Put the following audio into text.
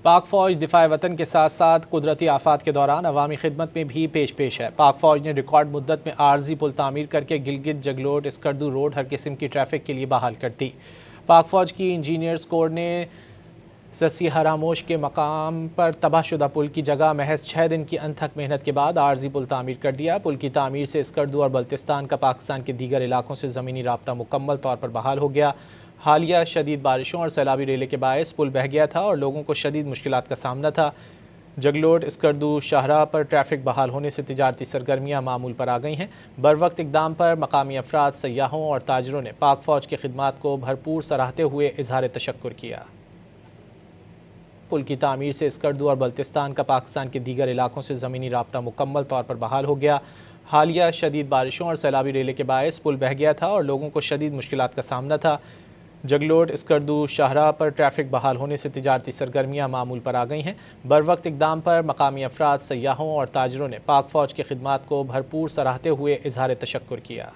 پاک فوج دفاع وطن کے ساتھ ساتھ قدرتی آفات کے دوران عوامی خدمت میں بھی پیش ہے۔ پاک فوج نے ریکارڈ مدت میں عارضی پل تعمیر کر کے گلگت جگلوٹ اسکردو روڈ ہر قسم کی ٹریفک کے لیے بحال کر دی۔ پاک فوج کی انجینئرز کور نے سسی ہراموش کے مقام پر تباہ شدہ پل کی جگہ محض 6 دن کی انتھک محنت کے بعد عارضی پل تعمیر کر دیا۔ پل کی تعمیر سے اسکردو اور بلتستان کا پاکستان کے دیگر علاقوں سے زمینی رابطہ مکمل طور پر بحال ہو گیا۔ حالیہ شدید بارشوں اور سیلابی ریلے کے باعث پل بہہ گیا تھا اور لوگوں کو شدید مشکلات کا سامنا تھا۔ جگلوٹ اسکردو شاہراہ پر ٹریفک بحال ہونے سے تجارتی سرگرمیاں معمول پر آ گئی ہیں۔ بروقت اقدام پر مقامی افراد، سیاحوں اور تاجروں نے پاک فوج کی خدمات کو بھرپور سراہتے ہوئے اظہار تشکر کیا۔ پل کی تعمیر سے اسکردو اور بلتستان کا پاکستان کے دیگر علاقوں سے زمینی رابطہ مکمل طور پر بحال ہو گیا۔ حالیہ شدید بارشوں اور سیلابی ریلے کے باعث پل بہہ گیا تھا اور لوگوں کو شدید مشکلات کا سامنا تھا۔ جگلوٹ اسکردو شاہراہ پر ٹریفک بحال ہونے سے تجارتی سرگرمیاں معمول پر آ گئی ہیں۔ بروقت اقدام پر مقامی افراد، سیاحوں اور تاجروں نے پاک فوج کی خدمات کو بھرپور سراہتے ہوئے اظہار تشکر کیا۔